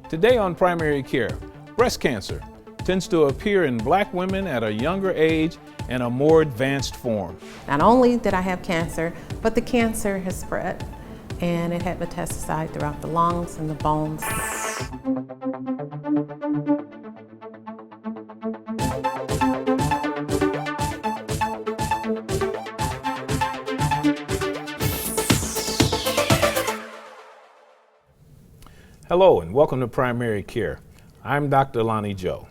Today on Primary Care, breast cancer tends to appear in Black women at a younger age and a more advanced form. Not only did I have cancer, but the cancer has spread and it had metastasized throughout the lungs and the bones. Hello and welcome to Primary Care. I'm Dr. Lonnie Joe.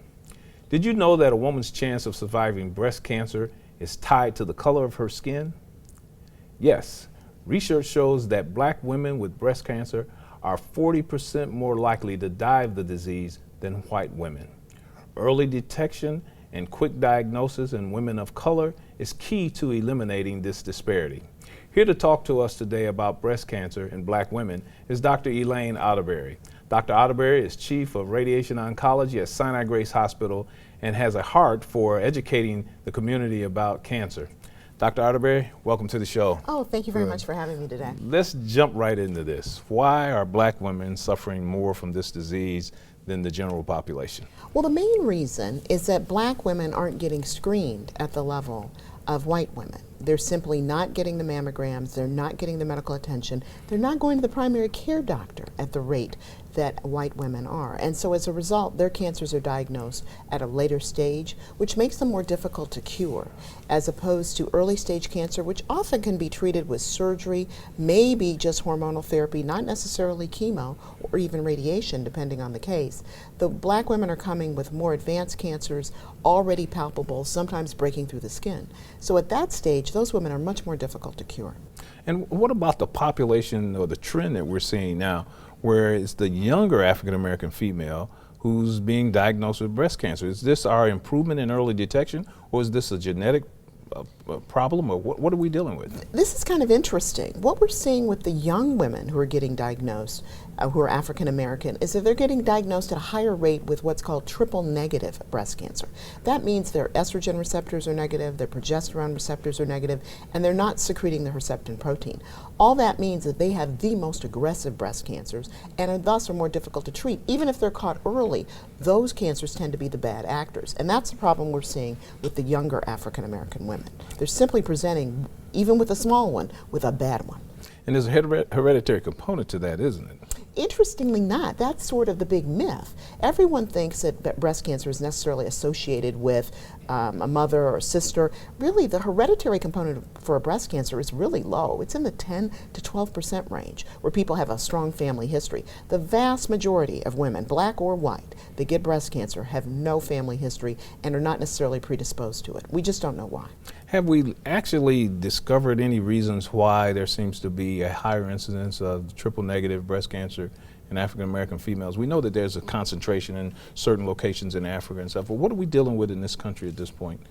Did you know that a woman's chance of surviving breast cancer is tied to the color of her skin? Yes, research shows that Black women with breast cancer are 40% more likely to die of the disease than white women. Early detection and quick diagnosis in women of color is key to eliminating this disparity. Here to talk to us today about breast cancer in Black women is Dr. Elayne Arterbery. Dr. Arterbery is Chief of Radiation Oncology at Sinai Grace Hospital and has a heart for educating the community about cancer. Dr. Arterbery, welcome to the show. Oh, thank you very much for having me today. Let's jump right into this. Why are Black women suffering more from this disease than the general population? Well, the main reason is that Black women aren't getting screened at the level of white women. They're simply not getting the mammograms, they're not getting the medical attention, they're not going to the primary care doctor at the rate that white women are. And so as a result, their cancers are diagnosed at a later stage, which makes them more difficult to cure, as opposed to early stage cancer, which often can be treated with surgery, maybe just hormonal therapy, not necessarily chemo or even radiation, depending on the case. The Black women are coming with more advanced cancers, already palpable, sometimes breaking through the skin. So at that stage, those women are much more difficult to cure. And what about the population or the trend that we're seeing now, where it's the younger African American female who's being diagnosed with breast cancer? Is this our improvement in early detection, or is this a genetic problem, or what are we dealing with? This is kind of interesting. What we're seeing with the young women who are getting diagnosed, who are African American, is that they're getting diagnosed at a higher rate with what's called triple negative breast cancer. That means their estrogen receptors are negative, their progesterone receptors are negative, and they're not secreting the Herceptin protein. All that means that they have the most aggressive breast cancers and thus are more difficult to treat. Even if they're caught early, those cancers tend to be the bad actors. And that's the problem we're seeing with the younger African American women. They're simply presenting, even with a small one, with a bad one. And there's a hereditary component to that, isn't it? Interestingly not. That's sort of the big myth. Everyone thinks that breast cancer is necessarily associated with a mother or a sister. Really, the hereditary component for a breast cancer is really low. It's in the 10 to 12% range, where people have a strong family history. The vast majority of women, Black or white, that get breast cancer have no family history and are not necessarily predisposed to it. We just don't know why. Have we actually discovered any reasons why there seems to be a higher incidence of triple negative breast cancer in African American females? We know that there's a concentration in certain locations in Africa and stuff, but what are we dealing with in this country at this point?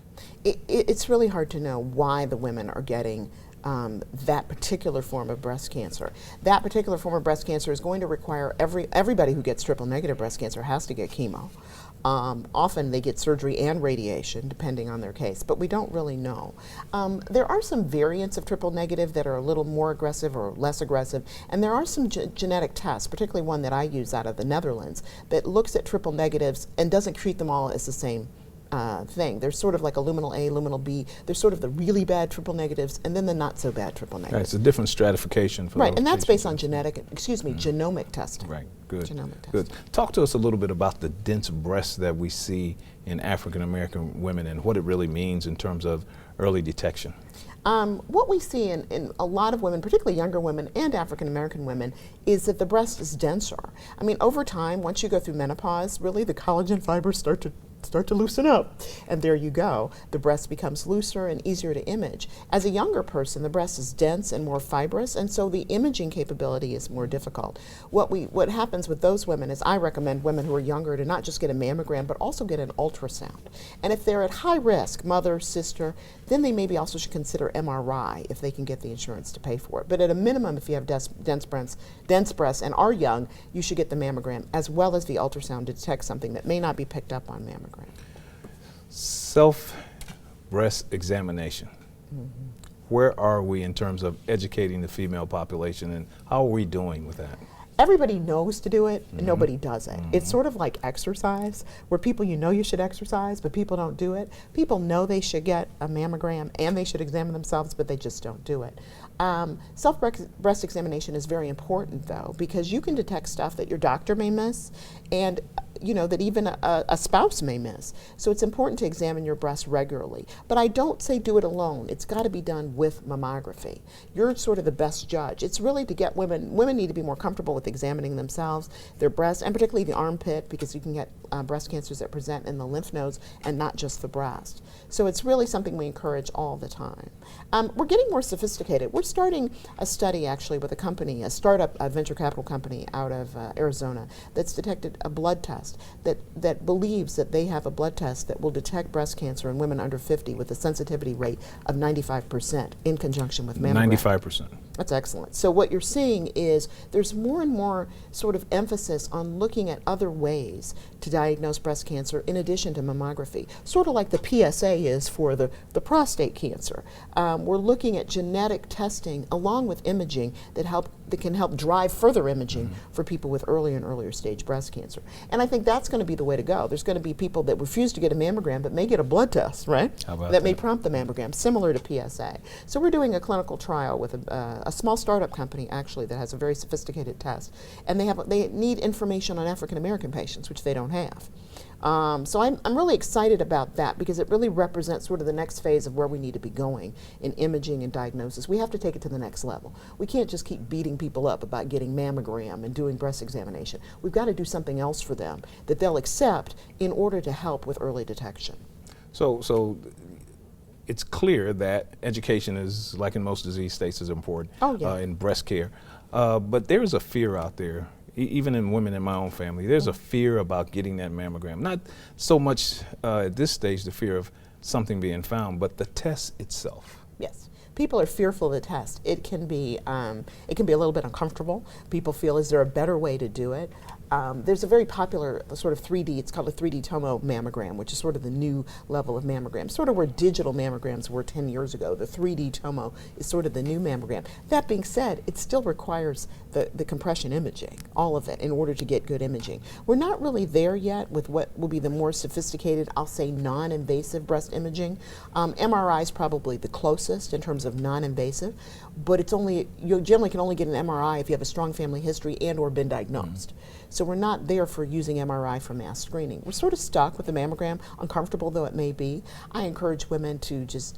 It's really hard to know why the women are getting that particular form of breast cancer. That particular form of breast cancer is going to require everybody who gets triple negative breast cancer has to get chemo. Often they get surgery and radiation, depending on their case, but we don't really know. There are some variants of triple negative that are a little more aggressive or less aggressive, and there are some genetic tests, particularly one that I use out of the Netherlands, that looks at triple negatives and doesn't treat them all as the same thing. There's sort of like a luminal A, luminal B. There's sort of the really bad triple negatives and then the not so bad triple negatives. Right, it's a different stratification for right, those and that's patients. based on genomic testing. Right, good. Genomic testing. Good. Talk to us a little bit about the dense breasts that we see in African American women and what it really means in terms of early detection. What we see in a lot of women, particularly younger women and African American women, is that the breast is denser. I mean, over time, once you go through menopause, really the collagen fibers start to loosen up, and there you go. The breast becomes looser and easier to image. As a younger person, the breast is dense and more fibrous, and so the imaging capability is more difficult. What happens with those women is I recommend women who are younger to not just get a mammogram, but also get an ultrasound. And if they're at high risk, mother, sister, then they maybe also should consider MRI if they can get the insurance to pay for it. But at a minimum, if you have dense breasts and are young, you should get the mammogram as well as the ultrasound to detect something that may not be picked up on mammogram. Self-breast examination. Where are we in terms of educating the female population, and how are we doing with that? everybody knows to do it and nobody does it. It's sort of like exercise, where people, you know you should exercise, but people don't do it. People know they should get a mammogram and they should examine themselves, but they just don't do it. Self-breast examination is very important, though, because you can detect stuff that your doctor may miss and that even a spouse may miss. So it's important to examine your breast regularly. But I don't say do it alone. It's got to be done with mammography. You're sort of the best judge. It's really to get women need to be more comfortable with examining themselves, their breast, and particularly the armpit, because you can get breast cancers that present in the lymph nodes and not just the breast. So it's really something we encourage all the time. We're getting more sophisticated. We're starting a study actually with a company, a startup, a venture capital company out of Arizona that's detected a blood test that believes that they have a blood test that will detect breast cancer in women under 50 with a sensitivity rate of 95% in conjunction with mammogram. 95%. That's excellent. So what you're seeing is there's more and more sort of emphasis on looking at other ways to diagnose breast cancer in addition to mammography, sort of like the PSA is for the prostate cancer. We're looking at genetic testing along with imaging that can help drive further imaging for people with earlier and earlier stage breast cancer. And I think that's going to be the way to go. There's going to be people that refuse to get a mammogram but may get a blood test, right? That may prompt the mammogram, similar to PSA. So we're doing a clinical trial with a small startup company actually that has a very sophisticated test, and they need information on African American patients, which they don't have. So I'm really excited about that because it really represents sort of the next phase of where we need to be going in imaging and diagnosis. We have to take it to the next level. We can't just keep beating people up about getting mammogram and doing breast examination. We've got to do something else for them that they'll accept in order to help with early detection. So it's clear that education is, like in most disease states, is important in breast care. But there is a fear out there, even in women in my own family, there's a fear about getting that mammogram. Not so much at this stage the fear of something being found, but the test itself. Yes. People are fearful of the test. It can be a little bit uncomfortable. People feel, is there a better way to do it? There's a very popular sort of 3D, it's called a 3D tomo mammogram, which is sort of the new level of mammogram, sort of where digital mammograms were 10 years ago. The 3D tomo is sort of the new mammogram. That being said, it still requires the compression imaging, all of it, in order to get good imaging. We're not really there yet with what will be the more sophisticated, I'll say, non-invasive breast imaging. MRI is probably the closest in terms of non-invasive, but you generally can only get an MRI if you have a strong family history and or been diagnosed. So we're not there for using MRI for mass screening. We're sort of stuck with the mammogram, uncomfortable though it may be. I encourage women to just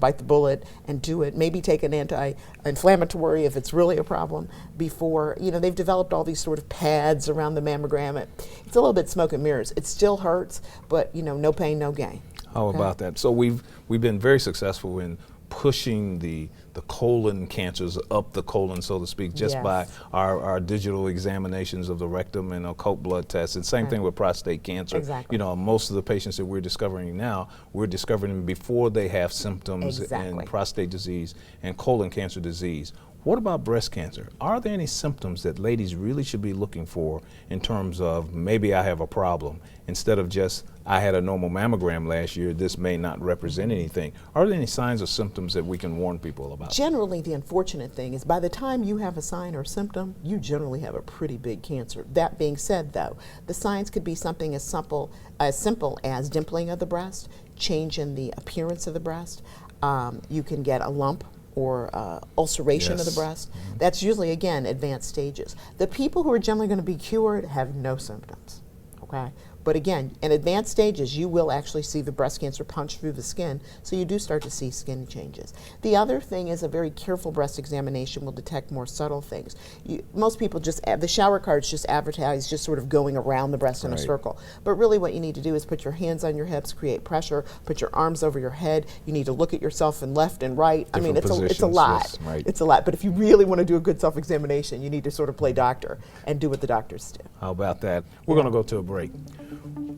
bite the bullet and do it. Maybe take an anti-inflammatory if it's really a problem before, they've developed all these sort of pads around the mammogram. It's a little bit smoke and mirrors. It still hurts, but no pain, no gain. How about that? So we've been very successful in pushing the colon cancers up the colon, so to speak, just by our digital examinations of the rectum and occult blood tests. And same thing with prostate cancer. Exactly. Most of the patients that we're discovering now, we're discovering them before they have symptoms in prostate disease and colon cancer disease. What about breast cancer? Are there any symptoms that ladies really should be looking for in terms of maybe I have a problem, instead of just I had a normal mammogram last year, this may not represent anything? Are there any signs or symptoms that we can warn people about? Generally, the unfortunate thing is by the time you have a sign or symptom, you generally have a pretty big cancer. That being said, though, the signs could be something as simple as dimpling of the breast, change in the appearance of the breast. You can get a lump or ulceration of the breast. That's usually, again, advanced stages. The people who are generally going to be cured have no symptoms, okay? But again, in advanced stages, you will actually see the breast cancer punch through the skin, so you do start to see skin changes. The other thing is a very careful breast examination will detect more subtle things. Most people the shower cards just advertise just sort of going around the breast in a circle. But really what you need to do is put your hands on your hips, create pressure, put your arms over your head. You need to look at yourself in left and right. I mean, it's a lot. Yes, it's a lot. But if you really want to do a good self-examination, you need to sort of play doctor and do what the doctors do. How about that? We're going to go to a break.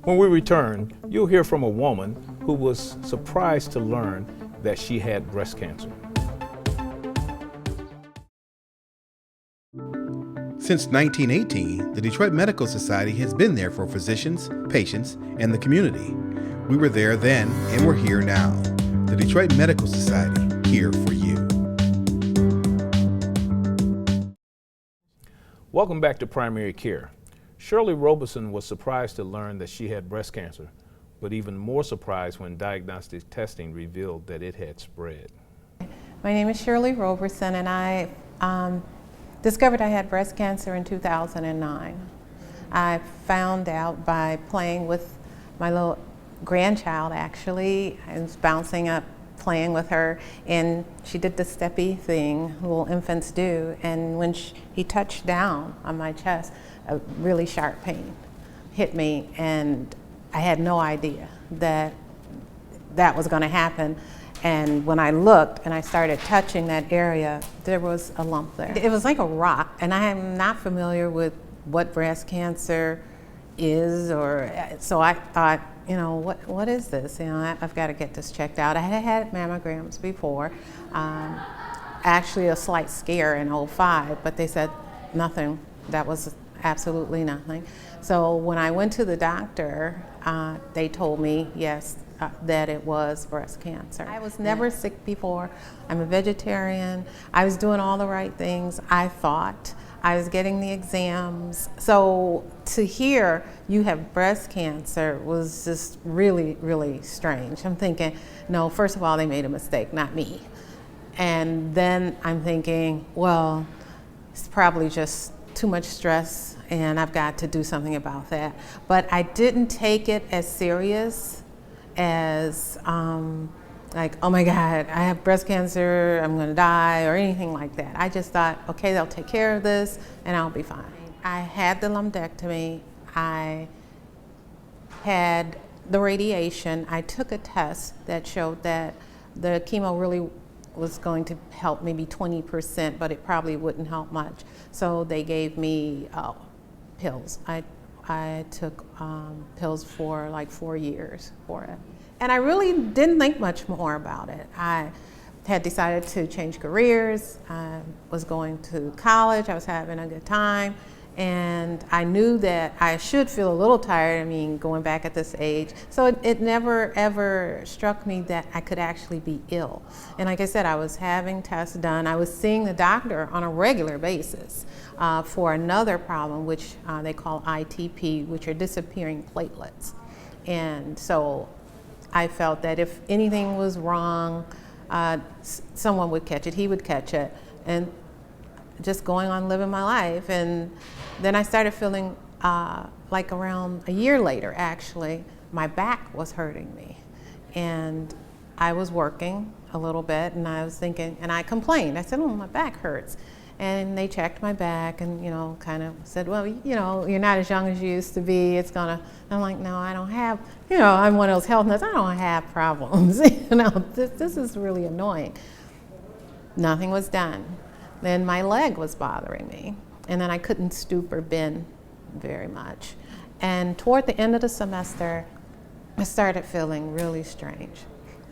When we return, you'll hear from a woman who was surprised to learn that she had breast cancer. Since 1918, the Detroit Medical Society has been there for physicians, patients, and the community. We were there then, and we're here now. The Detroit Medical Society, here for you. Welcome back to Primary Care. Shirley Roberson was surprised to learn that she had breast cancer, but even more surprised when diagnostic testing revealed that it had spread. My name is Shirley Roberson, and I discovered I had breast cancer in 2009. I found out by playing with my little grandchild, actually. I was bouncing up, playing with her, and she did the steppy thing little infants do, and when he touched down on my chest, a really sharp pain hit me, and I had no idea that that was going to happen. And when I looked and I started touching that area, there was a lump there. It was like a rock, and I am not familiar with what breast cancer is, so I thought, you know, what is this? You know, I've got to get this checked out. I had had mammograms before, actually a slight scare in '05, but they said nothing. That was absolutely nothing. So when I went to the doctor, they told me, yes, that it was breast cancer. I was never sick before. I'm a vegetarian. I was doing all the right things, I thought. I was getting the exams. So to hear you have breast cancer was just really, really strange. I'm thinking, no, first of all, they made a mistake, not me. And then I'm thinking, well, it's probably just too much stress and I've got to do something about that. But I didn't take it as serious as like, oh my God, I have breast cancer, I'm gonna die, or anything like that. I just thought, okay, they'll take care of this and I'll be fine. I had the lumpectomy, I had the radiation. I took a test that showed that the chemo really was going to help maybe 20%, but it probably wouldn't help much. So they gave me pills. I took pills for like 4 years for it. And I really didn't think much more about it. I had decided to change careers. I was going to college. I was having a good time. And I knew that I should feel a little tired, I mean, going back at this age. So it never, ever struck me that I could actually be ill. And like I said, I was having tests done. I was seeing the doctor on a regular basis for another problem, which they call ITP, which are disappearing platelets. And so I felt that if anything was wrong, someone would catch it, he would catch it, and just going on living my life. And then I started feeling like around a year later, actually, my back was hurting me. And I was working a little bit, and I was thinking, and I complained. I said, oh, my back hurts. And they checked my back and, you know, kind of said, well, you know, you're not as young as you used to be. It's gonna, I'm like, no, I don't have, you know, I'm one of those health nuts. I don't have problems. You know, this is really annoying. Nothing was done. Then my leg was bothering me. And then I couldn't stoop or bend very much. And toward the end of the semester, I started feeling really strange.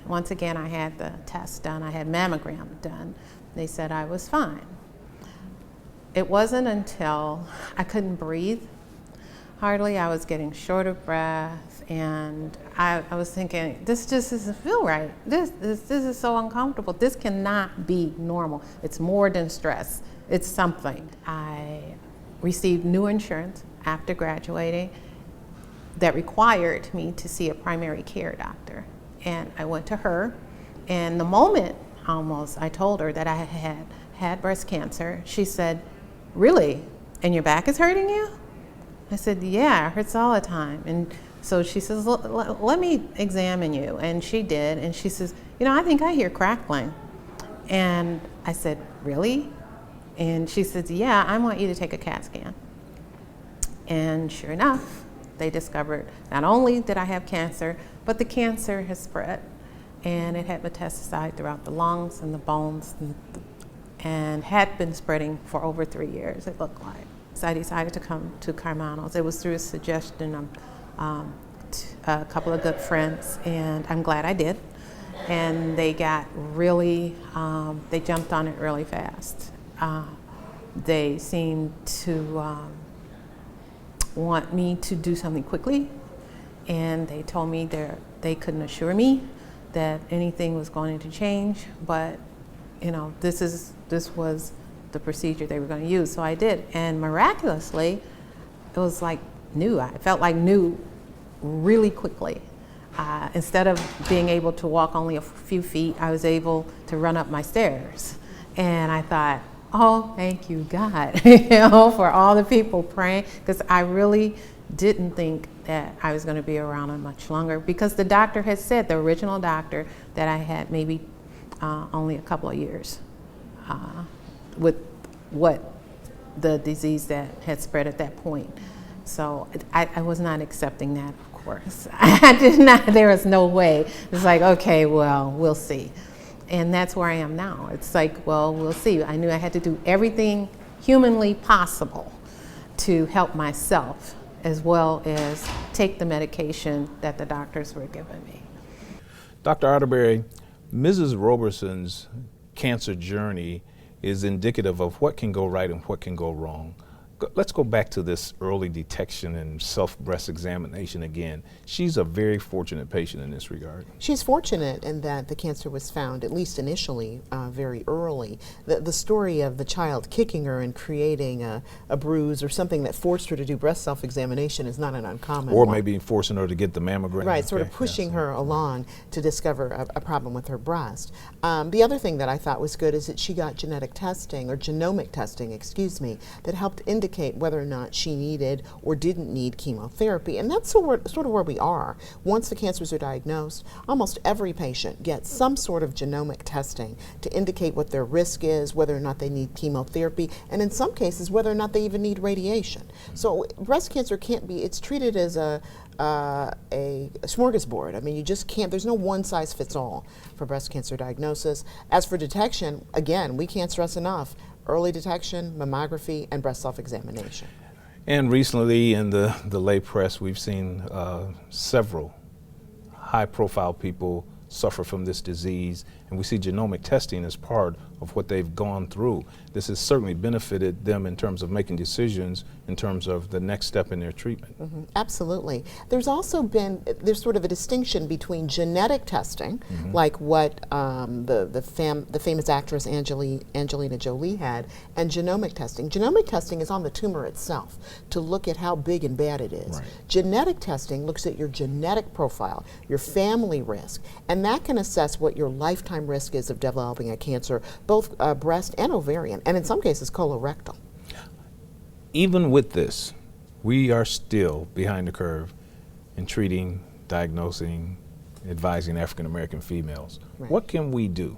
Once again, I had the test done. I had mammogram done. They said I was fine. It wasn't until I couldn't breathe hardly. I was getting short of breath, and I was thinking, this just doesn't feel right. This is so uncomfortable. This cannot be normal. It's more than stress. It's something. I received new insurance after graduating that required me to see a primary care doctor. And I went to her, and the moment almost I told her that I had breast cancer, she said, really? And your back is hurting you? I said, yeah, it hurts all the time. And so she says, let me examine you. And she did, and she says, you know, I think I hear crackling. And I said, really? And she says, yeah, I want you to take a CAT scan. And sure enough, they discovered not only did I have cancer, but the cancer has spread. And it had metastasized throughout the lungs and the bones, and had been spreading for over 3 years, it looked like. So I decided to come to Carmanos. It was through a suggestion of a couple of good friends, and I'm glad I did. And they got really, they jumped on it really fast. They seemed to want me to do something quickly, and they told me they couldn't assure me that anything was going to change, but you know, this was the procedure they were going to use. So I did, and miraculously, it was like new. I felt like new really quickly. Instead of being able to walk only a few feet, I was able to run up my stairs. And I thought, oh, thank you, God, for all the people praying, because I really didn't think that I was going to be around much longer, because the doctor had said, the original doctor, that I had maybe only a couple of years with what the disease that had spread at that point. So I was not accepting that, of course. I did not, there was no way. It's like, okay, well, we'll see. And that's where I am now. It's like, well, we'll see. I knew I had to do everything humanly possible to help myself, as well as take the medication that the doctors were giving me. Dr. Arterbery, Mrs. Roberson's cancer journey is indicative of what can go right and what can go wrong. Let's go back to this early detection and self-breast examination again. She's a very fortunate patient in this regard. She's fortunate in that the cancer was found, at least initially, very early. The story of the child kicking her and creating a bruise or something that forced her to do breast self-examination is not an uncommon Or one. maybe forcing her to get the mammogram. Right, sort of pushing her along to discover a problem with her breast. The other thing that I thought was good is that she got genetic testing, or genomic testing, excuse me, that helped indicate whether or not she needed or didn't need chemotherapy. And that's sort of where we are. Once the cancers are diagnosed, almost every patient gets some sort of genomic testing to indicate what their risk is, whether or not they need chemotherapy, and in some cases, whether or not they even need radiation. So breast cancer can't be, it's treated as a smorgasbord. I mean, you just can't, there's no one size fits all for breast cancer diagnosis. As for detection, again, we can't stress enough, early detection, mammography, and breast self-examination. And recently in the lay press, we've seen several high-profile people suffer from this disease, and we see genomic testing as part of what they've gone through. This has certainly benefited them in terms of making decisions in terms of the next step in their treatment. Mm-hmm. Absolutely. There's also been, there's sort of a distinction between genetic testing, like what the famous actress Angelina Jolie had, and genomic testing. Genomic testing is on the tumor itself to look at how big and bad it is. Right. Genetic testing looks at your genetic profile, your family risk, and that can assess what your lifetime risk is of developing a cancer, both breast and ovarian, and in some cases colorectal. Even with this, we are still behind the curve in treating, diagnosing, advising African American females. Right. What can we do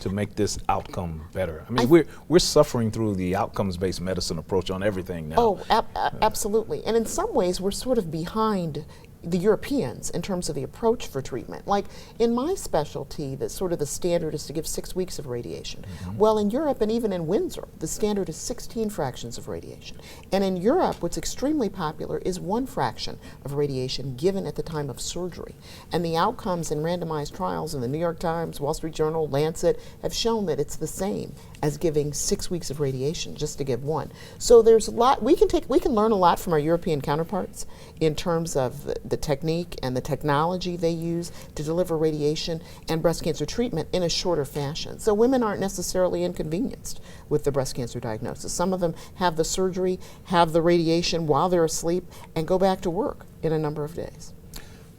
to make this outcome better? I mean, we're suffering through the outcomes-based medicine approach on everything now. Oh, absolutely. And in some ways, we're sort of behind the Europeans in terms of the approach for treatment. Like in my specialty, the sort of the standard is to give 6 weeks of radiation. Well, in Europe and even in Windsor, the standard is 16 fractions of radiation. And in Europe, what's extremely popular is 1 fraction of radiation given at the time of surgery. And the outcomes in randomized trials in the New York Times, Wall Street Journal, Lancet have shown that it's the same as giving 6 weeks of radiation, just to give 1. So there's a lot, we can learn a lot from our European counterparts in terms of the technique and the technology they use to deliver radiation and breast cancer treatment in a shorter fashion. So women aren't necessarily inconvenienced with the breast cancer diagnosis. Some of them have the surgery, have the radiation while they're asleep, and go back to work in a number of days.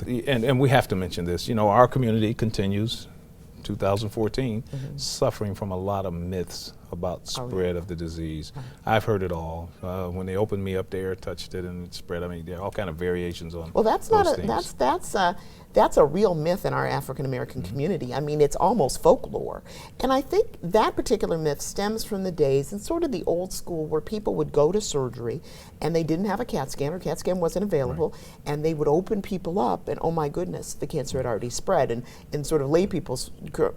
And we have to mention this. You know, our community continues, 2014, suffering from a lot of myths about spread of the disease. I've heard it all. When they opened me up, the air touched it and it spread. I mean, there are all kind of variations on. Well, that's those not things. that's a real myth in our African American community. I mean, it's almost folklore. And I think that particular myth stems from the days and sort of the old school where people would go to surgery and they didn't have a CAT scan, or CAT scan wasn't available, and they would open people up and, oh my goodness, the cancer had already spread. And in sort of lay people's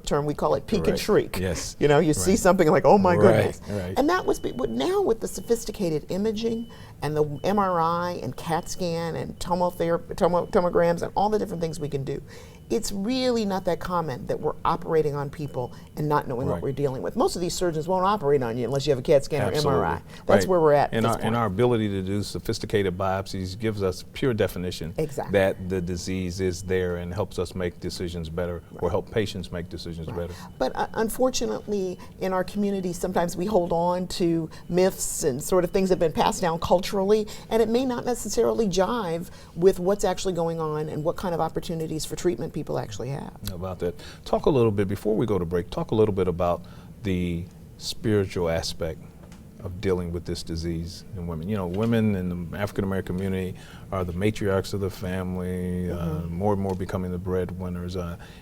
term, we call it peek and shriek. Yes. You know, you see something like, oh my goodness. Right. And that was, but now with the sophisticated imaging and the MRI and CAT scan and tomograms and all the different things we can do, it's really not that common that we're operating on people and not knowing what we're dealing with. Most of these surgeons won't operate on you unless you have a CAT scan or MRI. That's where we're at. And our ability to do sophisticated biopsies gives us pure definition that the disease is there and helps us make decisions better or help patients make decisions better. But unfortunately, in our community, sometimes we hold on to myths and sort of things that have been passed down culturally, and it may not necessarily jive with what's actually going on and what kind of opportunities for treatment people actually have. How about that? Talk a little bit, before we go to break, talk a little bit about the spiritual aspect of dealing with this disease in women. You know, women in the African American community are the matriarchs of the family, more and more becoming the breadwinners.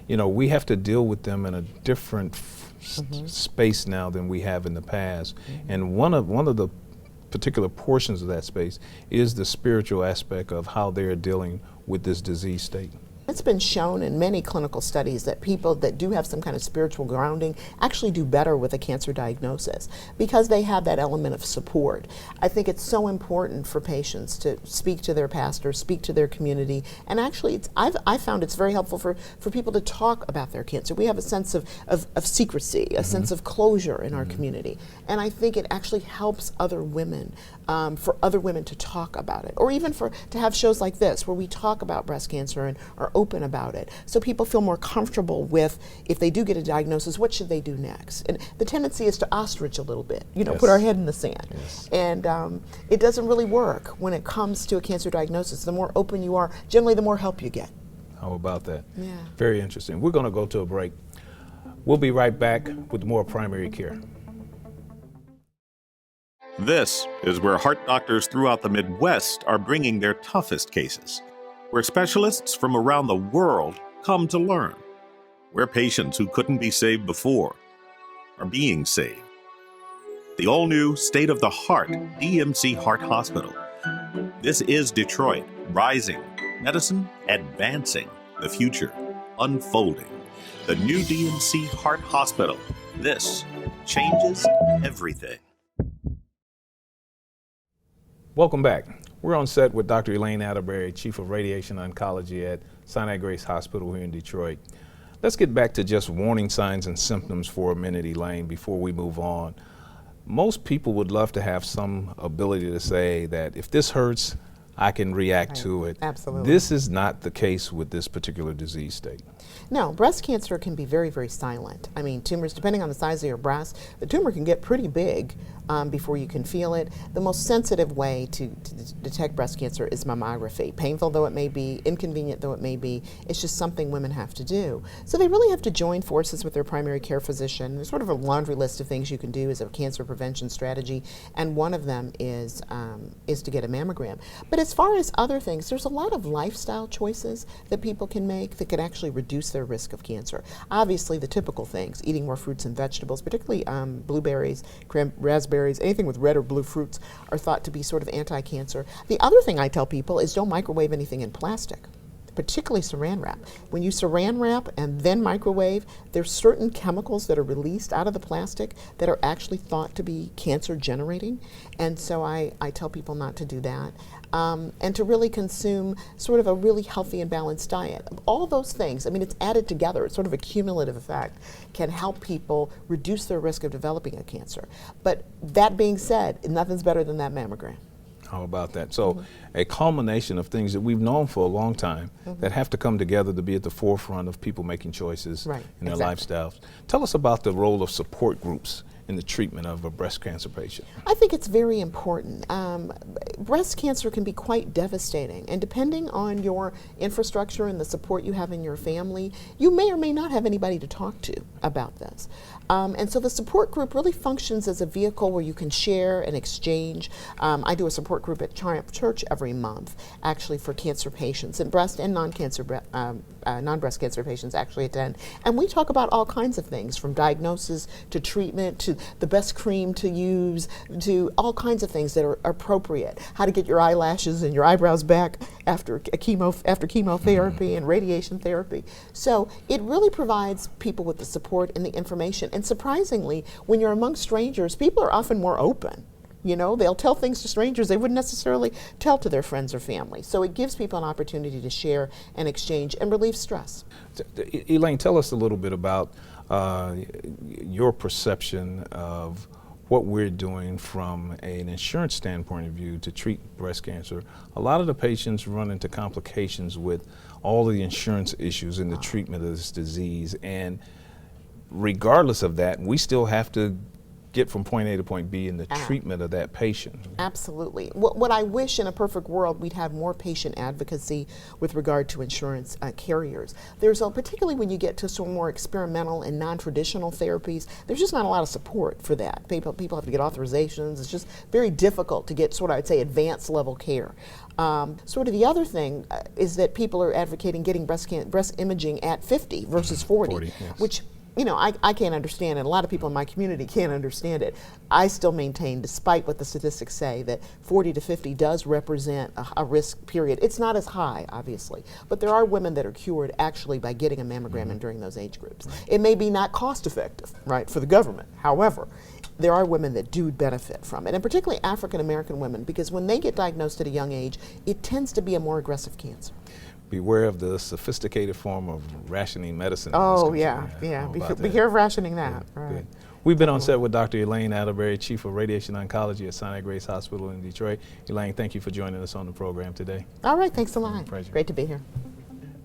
You know, we have to deal with them in a different space now than we have in the past. And one of the particular portions of that space is the spiritual aspect of how they're dealing with this disease state. It's been shown in many clinical studies that people that do have some kind of spiritual grounding actually do better with a cancer diagnosis because they have that element of support. I think it's so important for patients to speak to their pastor, speak to their community, and actually I found it's very helpful for people to talk about their cancer. We have a sense of secrecy, a sense of closure in our community, and I think it actually helps other women, for other women to talk about it, or even to have shows like this where we talk about breast cancer and are open about it, so people feel more comfortable with, if they do get a diagnosis, what should they do next? And the tendency is to ostrich a little bit, you know, put our head in the sand. And it doesn't really work when it comes to a cancer diagnosis. The more open you are, generally the more help you get. How about that? Yeah. Very interesting. We're going to go to a break. We'll be right back with more primary care. This is where heart doctors throughout the Midwest are bringing their toughest cases, where specialists from around the world come to learn, where patients who couldn't be saved before are being saved. The all-new state-of-the-heart DMC Heart Hospital. This is Detroit, rising, medicine advancing, the future unfolding. The new DMC Heart Hospital. This changes everything. Welcome back. We're on set with Dr. Elayne Arterbery, Chief of Radiation Oncology at Sinai Grace Hospital here in Detroit. Let's get back to just warning signs and symptoms for a minute, Elayne, before we move on. Most people would love to have some ability to say that if this hurts, I can react to it. Absolutely. This is not the case with this particular disease state. No, breast cancer can be very, very silent. I mean, tumors, depending on the size of your breast, the tumor can get pretty big before you can feel it. The most sensitive way to detect breast cancer is mammography. Painful though it may be, inconvenient though it may be, it's just something women have to do. So they really have to join forces with their primary care physician. There's sort of a laundry list of things you can do as a cancer prevention strategy, and one of them is to get a mammogram. But as far as other things, there's a lot of lifestyle choices that people can make that can actually reduce their risk of cancer. Obviously, the typical things, eating more fruits and vegetables, particularly blueberries, raspberries, anything with red or blue fruits are thought to be sort of anti-cancer. The other thing I tell people is don't microwave anything in plastic, particularly saran wrap. When you saran wrap and then microwave, there's certain chemicals that are released out of the plastic that are actually thought to be cancer generating. And so I tell people not to do that. And to really consume sort of a really healthy and balanced diet. All those things, I mean, it's added together, it's sort of a cumulative effect, can help people reduce their risk of developing a cancer. But that being said, nothing's better than that mammogram. How about that? So a culmination of things that we've known for a long time that have to come together to be at the forefront of people making choices in their lifestyles. Tell us about the role of support groups in the treatment of a breast cancer patient. I think it's very important. Breast cancer can be quite devastating, and depending on your infrastructure and the support you have in your family, you may or may not have anybody to talk to about this. And so the support group really functions as a vehicle where you can share and exchange. I do a support group at Triumph Church every month, actually, for cancer patients, and breast and non-breast cancer patients actually attend. And we talk about all kinds of things, from diagnosis to treatment to the best cream to use, to all kinds of things that are appropriate. How to get your eyelashes and your eyebrows back after chemotherapy and radiation therapy. So it really provides people with the support and the information. And surprisingly, when you're among strangers, people are often more open You know, they'll tell things to strangers they wouldn't necessarily tell to their friends or family. So it gives people an opportunity to share and exchange and relieve stress. Elayne, tell us a little bit about your perception of what we're doing from an insurance standpoint of view to treat breast cancer. A lot of the patients run into complications with all of the insurance issues in the treatment of this disease, and regardless of that, we still have to get from point A to point B in the treatment of that patient. Absolutely. What I wish in a perfect world, we'd have more patient advocacy with regard to insurance carriers. Particularly when you get to some more experimental and non-traditional therapies, there's just not a lot of support for that. People have to get authorizations. It's just very difficult to get I'd say, advanced level care. Sort of the other thing is that people are advocating getting breast imaging at 50 versus 40, yes. Which I can't understand, and a lot of people in my community can't understand it. I still maintain, despite what the statistics say, that 40 to 50 does represent a risk period. It's not as high, obviously, but there are women that are cured actually by getting a mammogram during those age groups. It may be not cost effective, right, for the government. However, there are women that do benefit from it, and particularly African American women, because when they get diagnosed at a young age, it tends to be a more aggressive cancer. Beware of the sophisticated form of rationing medicine. Oh, yeah. Be careful of rationing that. Good, right. good. We've been on set with Dr. Elayne Arterbery, Chief of Radiation Oncology at Sinai Grace Hospital in Detroit. Elayne, thank you for joining us on the program today. All right, thanks a lot. Pleasure. Great to be here.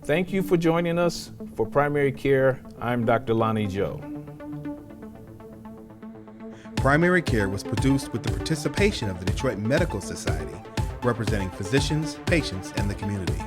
Thank you for joining us. For Primary Care, I'm Dr. Lonnie Joe. Primary Care was produced with the participation of the Detroit Medical Society, representing physicians, patients, and the community.